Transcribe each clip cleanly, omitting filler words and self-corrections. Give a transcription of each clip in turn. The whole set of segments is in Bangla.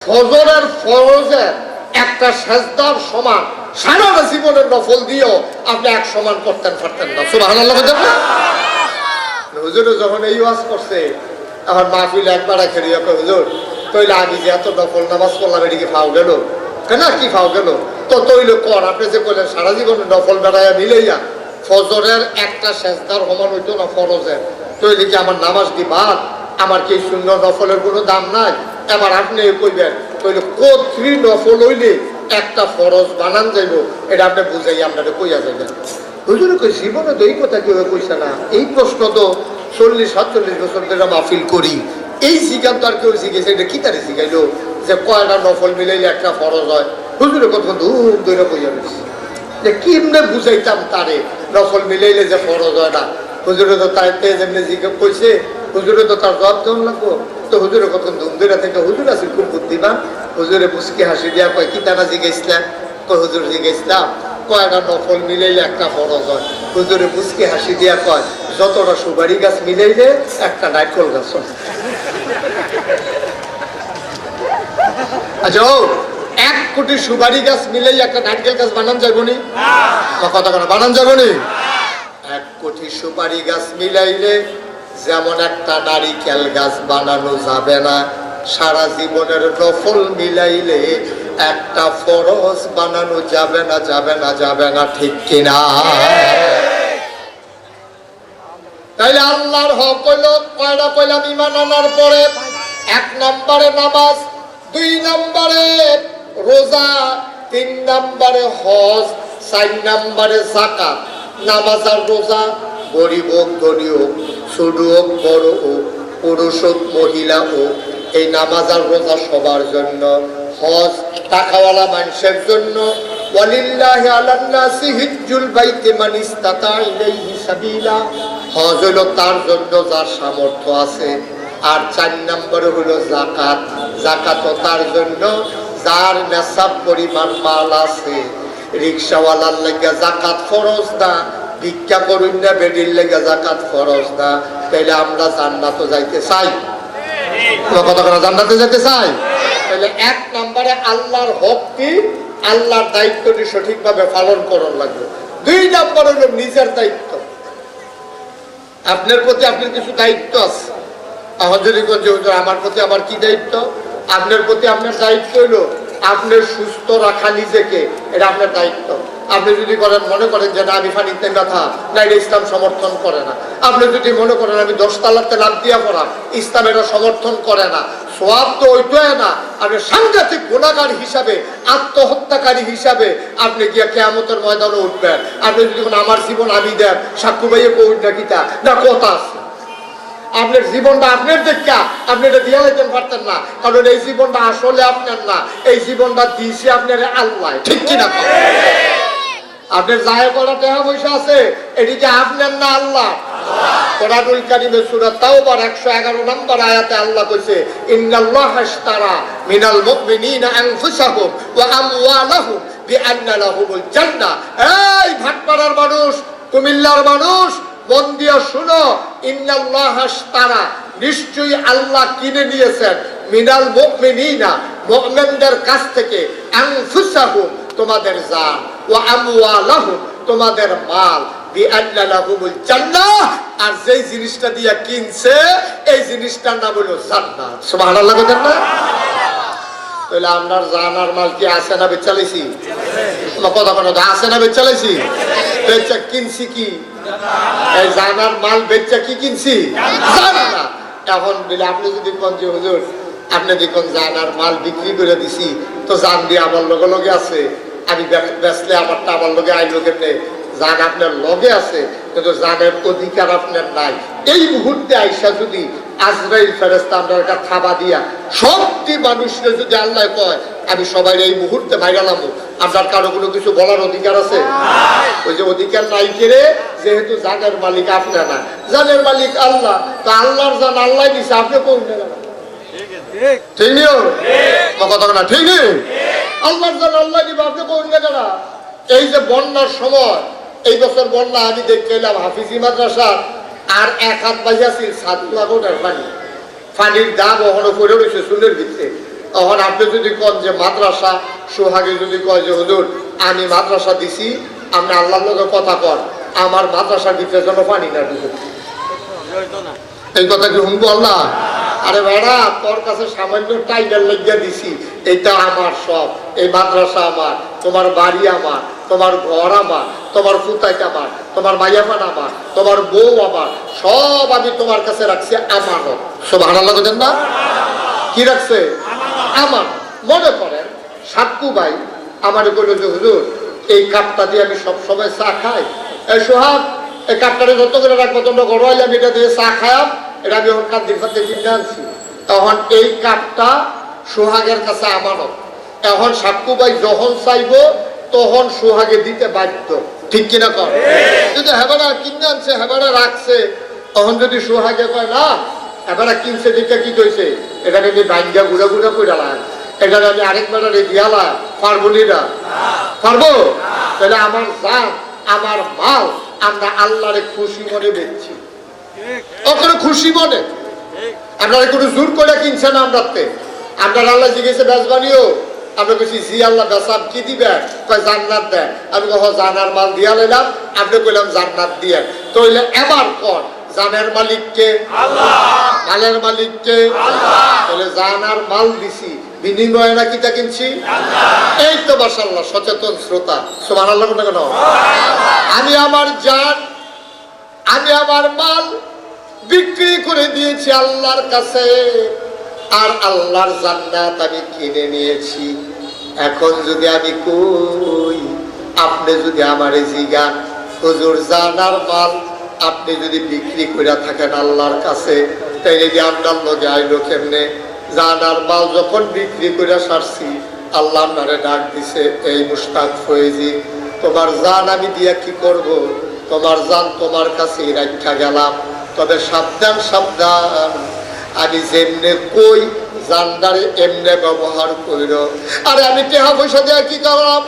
ফজরের ফরজের একটা সেজদার সমান সারা জীবনের নফল দিয়েও আপনি এক সমান করতেন পারতেন না। সুবহানাল্লাহ বলেন না? হুজুরে যখন এই ওয়াজ করছে আমার মাহফিলে একবার খেয়ে হুজুর তৈলে আমি যে এত নফল নামাজ পড়লাম এদিকে ফাও গেল কেন কি ফাও গেল তো তৈল কর আপনি যে করলেন সারা জীবনে নফল বেড়াইয়া মিলেইয়া ফজরের একটা সেজদার সমান হইতো না ফরজের তৈলে কি আমার নামাজ দি বাদ আমার কি শূন্য নফলের কোনো দাম নাই? এবার আপনি কইবেন তৈলে কত্রি নফল হইলে একটা ফরজ বানান যাইব এটা আপনি বুঝাই আপনাকে কইয়া যাইবেন। হুজুরে কই জীবনে তো এই কথা কেউ কইছে না। এই প্রশ্ন তো 40-47 বছর ধরে মাহফিল করি, এই শিকার তো আর কেউ শিখেছে এটা কি তারে শিখাইলো যে কয়টা নফল মিলাইলে একটা ফরজ হয়? হুজুরে কত ধুম ধরে কইয়া দিচ্ছি যে কিমনে বুঝাইতাম তারে নফল মিলাইলে যে ফরজ হয় না। হুজুরে তো তাই যেমনি জিজ্ঞেস কইছে হুজুরে তো তার জবাব দেওয়ার লাগবো। তো হুজুরে কত ধুম ধরে থেকে হুজুর আছে খুব বুদ্ধিমান। হুজুরে মুসকি হাসি দিয়া কয় কি তারা জিজ্ঞাসলাম? কয় হুজুর জিজ্ঞাসলাম কয়টা নফল মিলাইলে একটা ফরজ হয়? হুজুরে মুসকি হাসি দিয়া কয় যতটা সুপারি গাছ মিলাইলে একটা নারকেল গাছ হয়। আচ্ছা 1 কোটি সুপারি গাছ মিলাই একটা নারকেল গাছ বানান যাবো নি? কথা কথা বানান যাবো নি? 1 কোটি সুপারি গাছ মিলাইলে যেমন একটা নারিকেল গাছ বানানো যাবে না, সারা জীবনের নফল মিলাইলে একটা ফরজ বানানো যাবে না যাবে না যাবে না, ঠিক কিনা? তাইলে আল্লাহর হক হইল কয়টা কইলাম ঈমান আনার পরে? 1 নম্বরে নামাজ, 2 নম্বরে রোজা, 3 নম্বরে হজ, 4 নম্বরে যাকাত। নামাজ আর রোজা গরিব হোক ধনী হোক, ছোট হোক বড় হোক, পুরুষ হোক মহিলা হোক, এই নামাজ আর রোজা সবার জন্য। হজ টাকাওয়ালা মানুষের জন্য। ওয়ালিল্লাহি আলান নাসি হিজ্জুল বাইতি মান ইসতাতা ইলাইহি সাবিলা। হজ হলো তার জন্য যার সামর্থ্য আছে। আর 4 নম্বরে হলো যাকাত। যাকাতও তার জন্য যার নেশাব পরিমাণ মাল আছে। রিকশাওয়ালার লেগে যাকাত ফরজ না, ভিক্ষা করুন না বেডির লেগে যাকাত ফরজ না। তাইলে আমরা জান্নাতে যাইতে চাই, কথা কথা জান্নাতে যেতে চাই। তাহলে 1 নম্বরে আল্লাহর হক কি, আল্লাহর দায়িত্বটি সঠিকভাবে পালন করার লাগবে। 2 নম্বর হলো নিজের দায়িত্ব। আপনার প্রতি আপনার কিছু দায়িত্ব আছে। হযরতগঞ্জ হুজুর আমার প্রতি আমার কি দায়িত্ব? আপনার প্রতি আপনার দায়িত্ব হলো আপনার সুস্থ রাখা নিজেকে, এটা আপনার দায়িত্ব। আপনি যদি করেন মনে করেন যে না আমি পানিতে ব্যথা না, এটা ইসলাম সমর্থন করে না। আপনি যদি মনে করেন আমি 10 তালাতে লাভ দিয়া পড়া, ইসলাম এটা সমর্থন করে না। সওয়াব তো ওইটাই না, আপনি সাংঘাতিক গুনাহগার হিসাবে, আত্মহত্যাকারী হিসাবে আপনি গিয়া কিয়ামতের ময়দানে উঠবেন। আপনি যদি আমার জীবন আমি দেন সাক্ষ্য ভাইয়ে কই না কিতা না কথা আছে। আপনার জীবনটা আপনার দেখা আপনি এটা দিয়ে লাইতেন পারতেন না, কারণ এই জীবনটা আসলে আপনার না, এই জীবনটা দিয়েছে আপনার আল্লাহ, ঠিক কিনা? আপনার জাহের করা টাকা পয়সা আছে এদিকে আপনার না আল্লাহ। কোরআনুল কারীমের সূরা তাওবার 111 নম্বর আয়াতে আল্লাহ কইছে ইন্নাল্লাহা ইশতারা মিনাল মুমিনিনা আনফুসাহুম ওয়া আমওয়ালাহুম বিআন্না লাহুমুল জান্নাহ। এই ভাটপাড়ার মানুষ, কুমিল্লার মানুষ, মন দিয়া শুনো, ইন্নাল্লাহা ইশতারা, নিশ্চয়ই আল্লাহ কিনে নিয়েছেন, মিনাল মুমিনিনা, মুমিনদের কাছ থেকে, আনফুসাহুম তোমাদের জান, ওয়া আমওয়ালাহুম তোমাদের মাল, বিআন্না লাহুমুল জান্নাহ, আর যেই জিনিসটা দিয়া কিনছে এই জিনিসটার নাম হলো জান্নাত। সুবহানাল্লাহ বলেন না? তাহলে আপনার জান আর মাল কি আছে না বেচালাইছি? কথা কথা আছে না বেচালাইছি? বেচা কিনছি কি? এই জানার মাল বেচা কি কিনছি? জান্নাত। এখন বলে আপনি যদি কোন যে হুজুর আপনি দেখুন জানার মাল বিক্রি করে দিছি তো জান দিয়ে আমার লগে লগে আছে, আমি বেচলে আমারটা আমার লগে আইলো কেমনে? জান আপনার লগে আছে কিন্তু জানের অধিকার আপনার নাই। এই মুহূর্তে আইসা যদি আজরাইল ফেরেশতা আপনার কাছে থাবা দিয়া সবটি মানুষকে যদি আল্লাহ কয় আমি সবাই এই মুহূর্তে মাইরালাম, আপনার কারো কোনো কিছু বলার অধিকার আছে? ওই যে অধিকার নাই কেড়ে, যেহেতু জানের মালিক আপনার না, জানের মালিক আল্লাহ, তো আল্লাহর জান আল্লাহ দিছে, আপনি কোন ঠিক নিও কথা না, ঠিক নেই? আল্লাহর জান আল্লাহ দিবে, আপনি কোন জায়গা? এই যে বন্যার সময়, এই বছর বন্যা আমি দেখতে এলাম হাফিজি মাদ্রাসা আর 1 হাত বাইয়াছিল 7 লাখ পানি, পানির দাম ওখানে পড়ে রয়েছে চুলের ভিতরে। তখন আপনি যদি কন যে মাদ্রাসা, সোহাগে যদি কয় যে হুজুর আমি মাদ্রাসা দিছি, আপনি আল্লাহর লগে কথা কর, আমার মাদ্রাসার ভিতরে যেন পানি না ঢুকে। এই কথা কি শুনবো আল্লাহ? আরে বেড়া, তোর কাছে সামান্য টাইগার লাগিয়া দিছি, এটা আমার সব, এই মাদ্রাসা আমার, তোমার বাড়ি আমার, তোমার ঘর আমার, তোমার ফুতাইট আমার, তোমার মাইয়াপান আমার, তোমার বউ আমার, সব আমি তোমার কাছে রাখছি আমানত। সুবহানাল্লাহ বলেন না? কি রাখছে? আমার। মনে করেন সাক্কু ভাই আমারে কইল যে হুজুর এই কাপটা দিয়ে আমি সবসময় চা খাই, এই সোহাগ এই কাপটারে যত করে রাখবো তোমরা ঘর হইলে আমি এটা দিয়ে চা খায়াম, এটা আমি ওর কাপ দিয়ে ফাতে কিনে আনছি। তখন এই কাপটা সোহাগের কাছে আমানত। এখন সাক্কু ভাই যখন চাইবো তখন সোহাগে দিতে বাধ্য, ঠিক কিনা কর? যদি হেবারা কিনে আনছে, হেবারা রাখছে, তখন যদি সোহাগে কয় না হেবারা কিনছে দিকে কি কইছে, এটা আমি ভাঙ্গা গুড়া গুড়া করে লাগ, এটা আমি আরেক বেড়ারে দিয়ালা, পারবো না? পারবো? তাহলে আমার জান, আমার মাল আমরা আল্লাহরে খুশি মনে বেচছি, ওখানে খুশি মনে। আপনারা কোনো জোর করে কিনছেন আমরাতে? আপনার আল্লাহ জিজ্ঞেসে বেচবানিও, আমরা কইছি জি আল্লাহ বেচাব, কি দিবেন? কয় জান্নাত দেন। আমি কহ জানার মাল দিয়া লাইলাম, আপনি কইলাম জান্নাত দিয়ে। তাইলে এবার কর জানের মালিককে আল্লাহ, মালের মালিককে আল্লাহ। তাহলে জানার মাল দিছি, বিনিময়ে নাকি তা কিনছি আল্লাহ। এই তো মাশাআল্লাহ সচেতন শ্রোতা, সুবহানাল্লাহ বলেন কেন? আমি আমার জান, আমি আমার মাল বিক্রি করে দিয়েছি আল্লাহর কাছে, আর আল্লাহর জান্নাত আমি কিনে নিয়েছি। এখন যদি আমি কই, আপনি যদি আমারে জিগান হুজুর জানার মাল আপনি যদি বিক্রি করে থাকেন আল্লাহর কাছে, তাইলে যে আপনার লগে আইলো কেমনে? জানার মাল যখন বিক্রি করে সারছি, আল্লাহ আপনারে ডাক দিছে, এই মুশতাক ফয়েজি তোমার জান আমি দিয়া কি করব? তোমার জান তোমার কাছে রাখা গেলাম, তবে সাবধান সাবধান, আমি যেমনে কই জানদারে এমনে ব্যবহার কইর। আরে আমি টাকা পয়সা দিয়ে কি করলাম?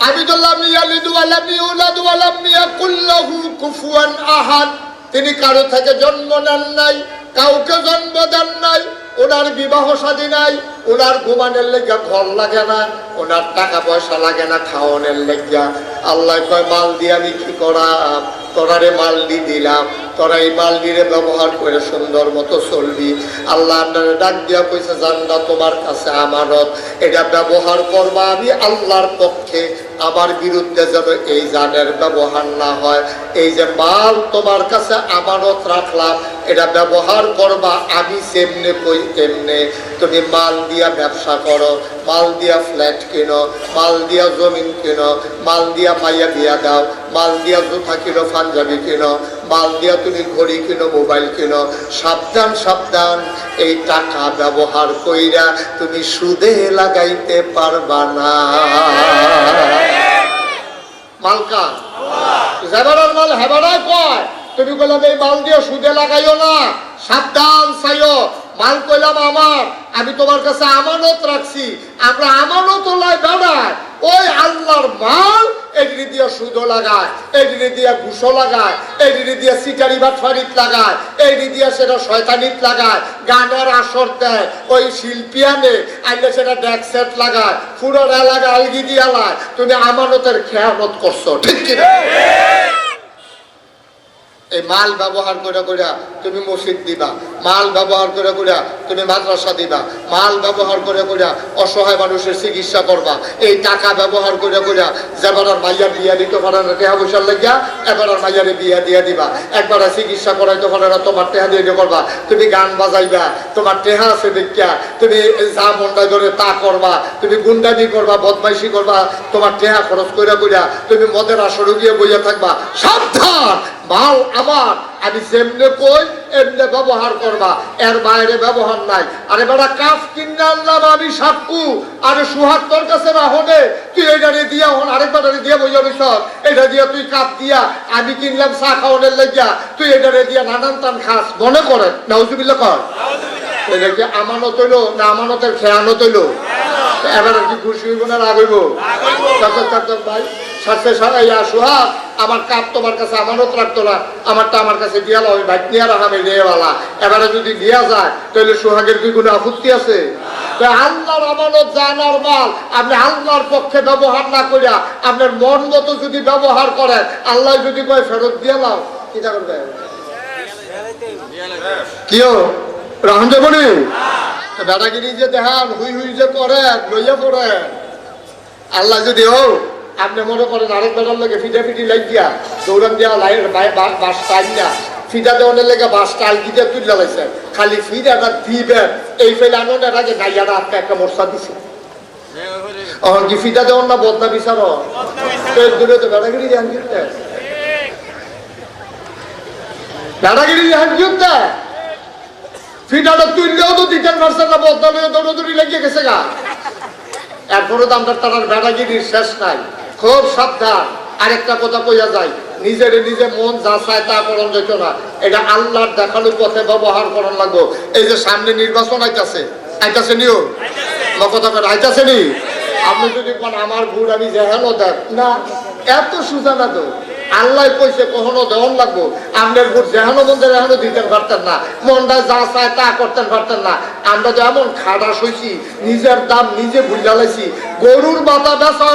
আমি তো লাম ইয়ালিদু ওয়া লাম ইউলাদু ওয়া লাম ইয়াকুল লাহু কুফুয়ান আহাদ। তিনি কারো থেকে জন্ম নেন নাই, কাউকে জন্ম দেন নাই, ওনার বিবাহ শাদী নাই, ওনার ঘুমানোর লেগা ঘর লাগে না, ওনার টাকা পয়সা লাগে না খাওয়ানোর লেগা। আল্লাহ কয় মাল দিয়ে আমি কি করাম? তোরারে মালডি দিলাম, তোরা এই মালডিরে ব্যবহার করে সুন্দর মতো চলবি। আল্লাহ আপনার ডাক দিয়া কইছে জান্নাত তোমার কাছে আমানত, এটা ব্যবহার করবা আমি আল্লাহর পক্ষে, আমার বিরুদ্ধে যেন এই জানের ব্যবহার না হয়। এই যে মাল তোমার কাছে আমানত রাখলাম, এটা ব্যবহার করবা আমি যেমনে কই তেমনে। তুমি মাল দিয়া ব্যবসা করো, মাল দিয়া ফ্ল্যাট কিনো, মাল দিয়া জমিন কিনো, মাল দিয়া মাইয়া বিয়া দাও, মাল দিয়া জুতা কিনো, পাঞ্জাবি কিনো, মাল দিয়া তুমি ঘড়ি কিনো, মোবাইল কিনো। সাবধান সাবধান, এই টাকা ব্যবহার কইরা তুমি সুদে লাগাইতে পারবা না। মালকা হেবারার মাল হেবারাই কয়, তুমি কইলাম এই মাল দিয়ে সুদে লাগাইও না, সাবধান চাইও। মাল কইলাম আমার, আমি তোমার কাছে আমানত রাখছি, আমরা আমানত লাই বেড়ায় ওই আল্লাহর মাল এগুলি দিয়ে সুদও লাগায়, এগুলি দিয়ে ঘুষও লাগায়, এগুলি দিয়ে সিটারি বাটফারিত লাগায়, এগুলি দিয়ে সেটা শয়তানিত লাগায়, গানের আসর দেয়, ওই শিল্পী আনে আইলে সেটা ডেক সেট লাগায়, ফুরোর এলাকা আলগি দিয়ে লায়। তুমি আমানতের খেয়ানত করছো, ঠিক কি? এই মাল ব্যবহার করে করে তুমি মসজিদ দিবা, মাল ব্যবহার করে করে তুমি মাদ্রাসা দিবা, মাল ব্যবহার করে করে অসহায় মানুষের চিকিৎসা করবা। এই টাকা ব্যবহার করে করে যেবার মাইয়া বিয়া দিতে পারে না টেহা পয়সার লেগিয়া, এবার মাইয়ারে বিয়া দিয়ে দিবা, একবার চিকিৎসা করাইতে পারে না তোমার টেহা দিয়ে করবা। তুমি গান বাজাইবা, তোমার টেহা আছে দেখিয়া তুমি যা মন্ডায় ধরে তা করবা, তুমি গুন্ডামি করবা, বদমাইশি করবা, তোমার টেহা খরচ কইরা কইরা তুমি মদের আসরে গিয়ে বইয়া থাকবা। সাবধান, মাল আমার, আমি যেমনে কই এমনে ব্যবহার করবা, এর বাইরে ব্যবহার নাই। আরে বেটা কাজ কিনে আনলাম আমি সাক্কু, আরে সুহাগ তোর কাছে না হলে তুই এইটারে দিয়া হন আরেক বাটারে দিয়া বইয়া রইছ, এটা দিয়া তুই কাপ দিয়া আমি কিনলাম চা খাওয়ানোর লাগিয়া, তুই এটারে দিয়া নানান টান খাস। মনে করেন নাউজুবিল্লাহ কর, এটা কি আমানত হইলো না আমানতের খেয়ানত হইলো? এবার কি খুশি হইব না রাগ হইব? ভাই সাথে সুহাগ আমার কাপ তোমার কাছে আমানত রাখতো না, আমারটা আমার কাছে দিয়া আমি ভাই নিয়ে রাখামে রেওয়ালা। এবারে যদি দিয়া যায় তাহলে সোহাগের কি কোনো আপত্তি আছে? আল্লাহর আমানত জানার মাল আপনি আল্লাহর পক্ষে ব্যবহার না করিয়া আপনার মন মতো যদি ব্যবহার করেন, আল্লাহ যদি কয় ফেরত দিয়ে নাও, কিটা করবে? কিও রাহন যাবনি বেড়াগিরি যে দেখান হুই হুই যে করেন লইয়া পড়েন, আল্লাহ যদি হোক আপনি মনে করেন আরেক বেটার লোকে ফিটা ফিটি লাগিয়া দৌড়ান দেওয়া লাইনের বাস টাইম না ফিটা দেওয়ানের লেগে বাস টাল গিয়ে তুলে লাইছে, খালি ফিটাটা দিবেন এই ফেলে আনোনের আগে গাইয়াটা আপনি একটা মোর্চা দিছে। এখন কি ফিটা দেওয়ার না বদনা বিচার দূরে তো বেড়াগিরি ধ্যান কিনতে বেড়াগিরি ধ্যান কিনতে ফিটাটা তুললেও তো দিতেন পারছেন না, বদনা লইয়া দৌড়াদৌড়ি লাগিয়ে গেছে গা। এরপরে তো আমরা তার বেড়াগিরির শেষ নাই, খুব সাবধান। আরেকটা কথা কইয়া যায়, নিজের নিজে মন যা চায় তা করণ যেত না, এটা আল্লাহর দেখানোর পথে ব্যবহার করার লাগবো। এই যে সামনে নির্বাচন আইতাছে নিও কথা করে আইতাছে নি, আপনি যদি কোন আমার ভুল আমি যেহেনো দেখ না, এত সুজা না তো আল্লাহ কইছে কখনো দেওয়ান লাগবো। আপনার ভোট যেহেনো মন্দির এখনো দিতে পারতেন না, মনটা যা চায় তা করতে পারতেন না। আমরা তো এমন খাটাস হয়েছি, নিজের দাম নিজে ভুলে লাইছি। গরুর মাথা বেচা